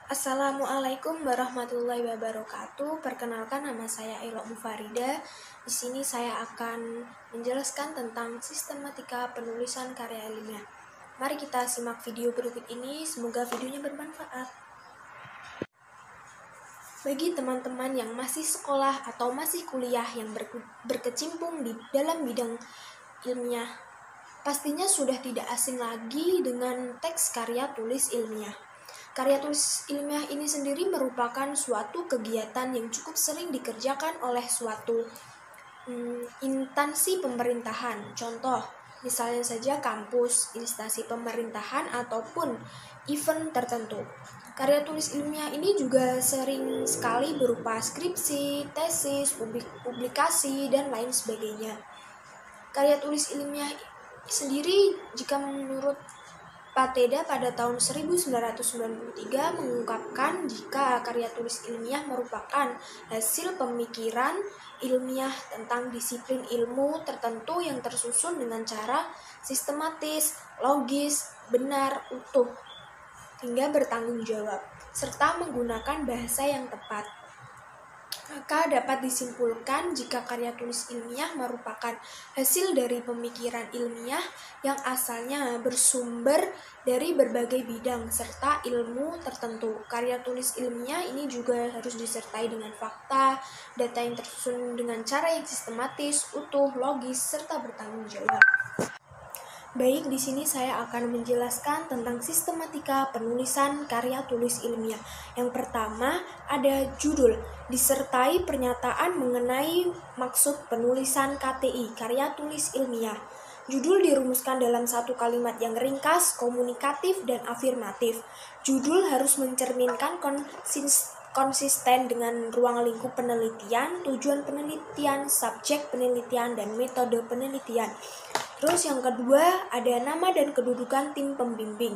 Assalamualaikum warahmatullahi wabarakatuh. Perkenalkan, nama saya Elo Mufarida. Di sini saya akan menjelaskan tentang sistematika penulisan karya ilmiah. Mari kita simak video berikut ini. Semoga videonya bermanfaat. Bagi teman-teman yang masih sekolah atau masih kuliah yang berkecimpung di dalam bidang ilmiah, pastinya sudah tidak asing lagi dengan teks karya tulis ilmiah. Karya tulis ilmiah ini sendiri merupakan suatu kegiatan yang cukup sering dikerjakan oleh suatu instansi pemerintahan. Contoh, misalnya saja kampus, instansi pemerintahan, ataupun event tertentu. Karya tulis ilmiah ini juga sering sekali berupa skripsi, tesis, publikasi, dan lain sebagainya. Karya tulis ilmiah sendiri, jika menurut Pateda pada tahun 1993 mengungkapkan jika karya tulis ilmiah merupakan hasil pemikiran ilmiah tentang disiplin ilmu tertentu yang tersusun dengan cara sistematis, logis, benar, utuh, hingga bertanggung jawab, serta menggunakan bahasa yang tepat. Maka dapat disimpulkan jika karya tulis ilmiah merupakan hasil dari pemikiran ilmiah yang asalnya bersumber dari berbagai bidang serta ilmu tertentu. Karya tulis ilmiah ini juga harus disertai dengan fakta, data yang tersusun dengan cara yang sistematis, utuh, logis, serta bertanggung jawab. Baik, di sini saya akan menjelaskan tentang sistematika penulisan karya tulis ilmiah. Yang pertama, ada judul, disertai pernyataan mengenai maksud penulisan KTI, karya tulis ilmiah. Judul dirumuskan dalam satu kalimat yang ringkas, komunikatif, dan afirmatif. Judul harus mencerminkan konsisten dengan ruang lingkup penelitian, tujuan penelitian, subjek penelitian, dan metode penelitian. Terus yang kedua, ada nama dan kedudukan tim pembimbing.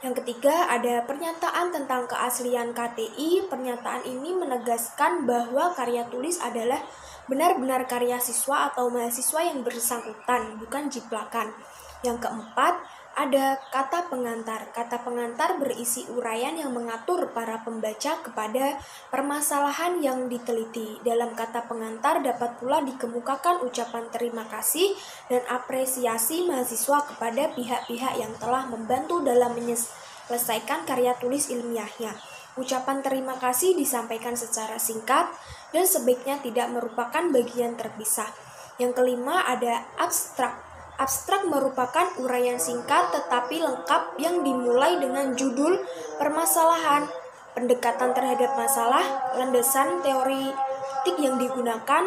Yang ketiga, ada pernyataan tentang keaslian KTI. Pernyataan ini menegaskan bahwa karya tulis adalah benar-benar karya siswa atau mahasiswa yang bersangkutan, bukan jiplakan. Yang keempat, ada kata pengantar. Kata pengantar berisi uraian yang mengatur para pembaca kepada permasalahan yang diteliti. Dalam kata pengantar dapat pula dikemukakan ucapan terima kasih dan apresiasi mahasiswa kepada pihak-pihak yang telah membantu dalam menyelesaikan karya tulis ilmiahnya. Ucapan terima kasih disampaikan secara singkat dan sebaiknya tidak merupakan bagian terpisah. Yang kelima, ada abstrak. Abstrak merupakan uraian singkat tetapi lengkap yang dimulai dengan judul, permasalahan, pendekatan terhadap masalah, landasan teoritik yang digunakan,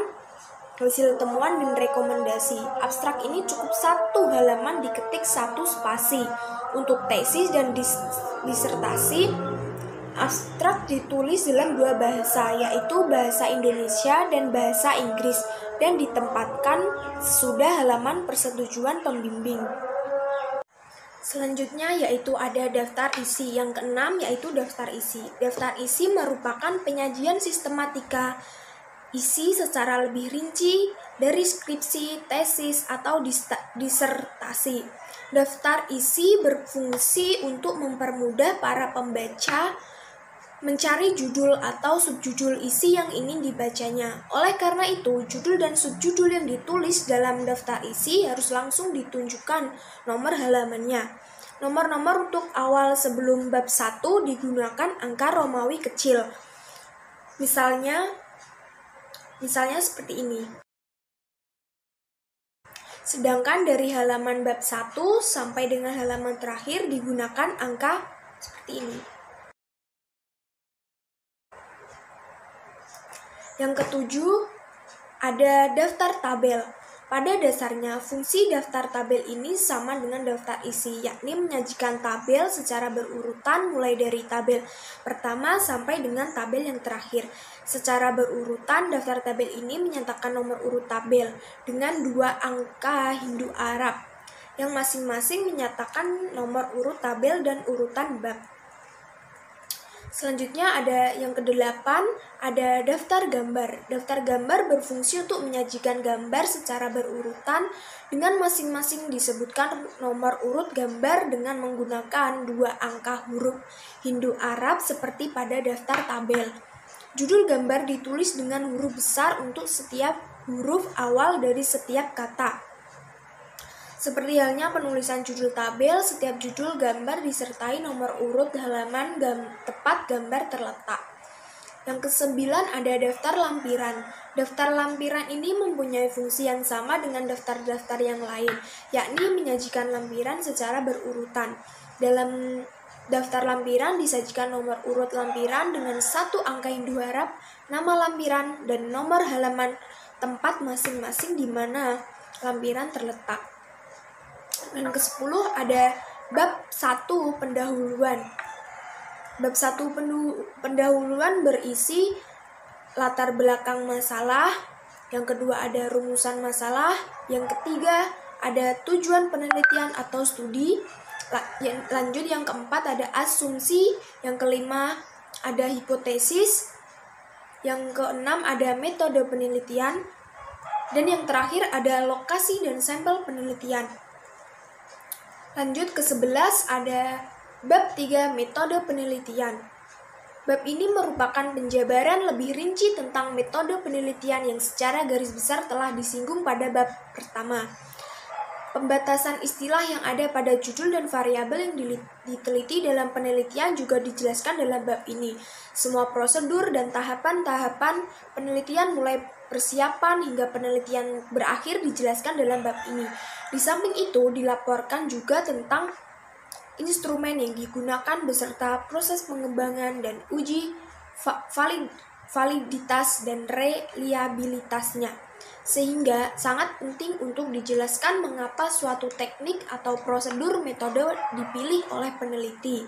hasil temuan, dan rekomendasi. Abstrak ini cukup satu halaman diketik satu spasi. Untuk tesis dan disertasi, abstrak ditulis dalam dua bahasa, yaitu bahasa Indonesia dan bahasa Inggris, dan ditempatkan sesudah halaman persetujuan pembimbing. Selanjutnya yaitu ada daftar isi. Yang keenam yaitu daftar isi. Daftar isi merupakan penyajian sistematika isi secara lebih rinci dari skripsi, tesis, atau disertasi. Daftar isi berfungsi untuk mempermudah para pembaca mencari judul atau subjudul isi yang ingin dibacanya. Oleh karena itu, judul dan subjudul yang ditulis dalam daftar isi harus langsung ditunjukkan nomor halamannya. Nomor-nomor untuk awal sebelum bab 1 digunakan angka Romawi kecil. Misalnya seperti ini. Sedangkan dari halaman bab 1 sampai dengan halaman terakhir digunakan angka seperti ini. Yang ketujuh, ada daftar tabel. Pada dasarnya, fungsi daftar tabel ini sama dengan daftar isi, yakni menyajikan tabel secara berurutan mulai dari tabel pertama sampai dengan tabel yang terakhir. Secara berurutan, daftar tabel ini menyatakan nomor urut tabel dengan dua angka Hindu-Arab, yang masing-masing menyatakan nomor urut tabel dan urutan bab. Selanjutnya ada yang kedelapan, ada daftar gambar. Daftar gambar berfungsi untuk menyajikan gambar secara berurutan dengan masing-masing disebutkan nomor urut gambar dengan menggunakan 2 angka huruf Hindu-Arab seperti pada daftar tabel. Judul gambar ditulis dengan huruf besar untuk setiap huruf awal dari setiap kata. Seperti halnya penulisan judul tabel, setiap judul gambar disertai nomor urut halaman tempat gambar terletak. Yang kesembilan ada daftar lampiran. Daftar lampiran ini mempunyai fungsi yang sama dengan daftar-daftar yang lain, yakni menyajikan lampiran secara berurutan. Dalam daftar lampiran disajikan nomor urut lampiran dengan 1 angka Hindu-Arab, nama lampiran, dan nomor halaman tempat masing-masing di mana lampiran terletak. Dan ke-10 ada bab 1 pendahuluan. Bab 1 pendahuluan berisi latar belakang masalah. Yang kedua ada rumusan masalah. Yang ketiga ada tujuan penelitian atau studi. Lanjut yang keempat ada asumsi. Yang kelima ada hipotesis. Yang keenam ada metode penelitian. Dan yang terakhir ada lokasi dan sampel penelitian. Lanjut ke-11 ada bab 3 metode penelitian. Bab ini merupakan penjabaran lebih rinci tentang metode penelitian yang secara garis besar telah disinggung pada bab pertama. Pembatasan istilah yang ada pada judul dan variabel yang diteliti dalam penelitian juga dijelaskan dalam bab ini. Semua prosedur dan tahapan-tahapan penelitian mulai persiapan hingga penelitian berakhir dijelaskan dalam bab ini. Di samping itu dilaporkan juga tentang instrumen yang digunakan beserta proses pengembangan dan uji validitas dan reliabilitasnya. Sehingga sangat penting untuk dijelaskan mengapa suatu teknik atau prosedur metode dipilih oleh peneliti.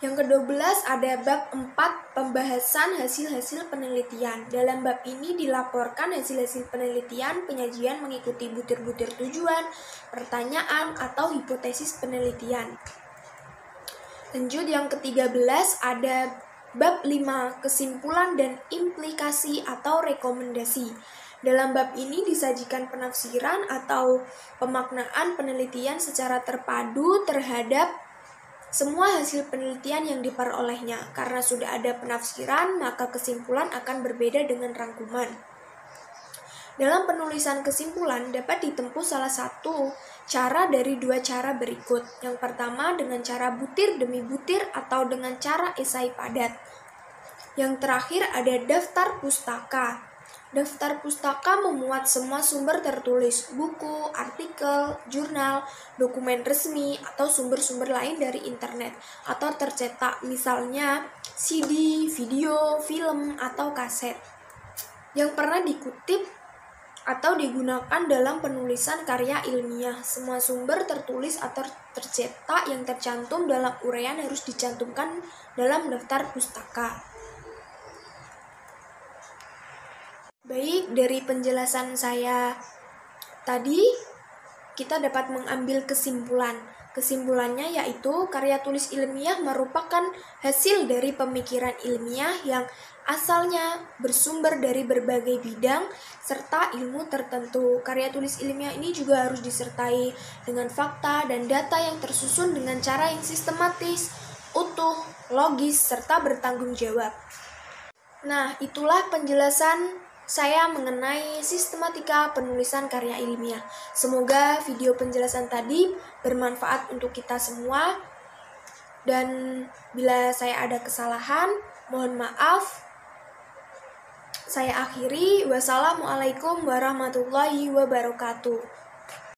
Yang ke-12 ada bab 4 pembahasan hasil-hasil penelitian. Dalam bab ini dilaporkan hasil-hasil penelitian, penyajian mengikuti butir-butir tujuan, pertanyaan, atau hipotesis penelitian. Lanjut yang ke-13 ada bab 5 kesimpulan dan implikasi atau rekomendasi. Dalam bab ini disajikan penafsiran atau pemaknaan penelitian secara terpadu terhadap semua hasil penelitian yang diperolehnya. Karena sudah ada penafsiran, maka kesimpulan akan berbeda dengan rangkuman. Dalam penulisan kesimpulan dapat ditempuh salah satu cara dari 2 cara berikut. Yang pertama dengan cara butir demi butir atau dengan cara esai padat. Yang terakhir ada daftar pustaka. Daftar pustaka memuat semua sumber tertulis, buku, artikel, jurnal, dokumen resmi, atau sumber-sumber lain dari internet, atau tercetak, misalnya CD, video, film, atau kaset, yang pernah dikutip atau digunakan dalam penulisan karya ilmiah. Semua sumber tertulis atau tercetak yang tercantum dalam uraian harus dicantumkan dalam daftar pustaka. Baik, dari penjelasan saya tadi, kita dapat mengambil kesimpulan. Kesimpulannya yaitu karya tulis ilmiah merupakan hasil dari pemikiran ilmiah yang asalnya bersumber dari berbagai bidang serta ilmu tertentu. Karya tulis ilmiah ini juga harus disertai dengan fakta dan data yang tersusun dengan cara yang sistematis, utuh, logis, serta bertanggung jawab. Nah, itulah penjelasan saya mengenai sistematika penulisan karya ilmiah. Semoga video penjelasan tadi bermanfaat untuk kita semua. Dan bila saya ada kesalahan, mohon maaf. Saya akhiri. Wassalamualaikum warahmatullahi wabarakatuh.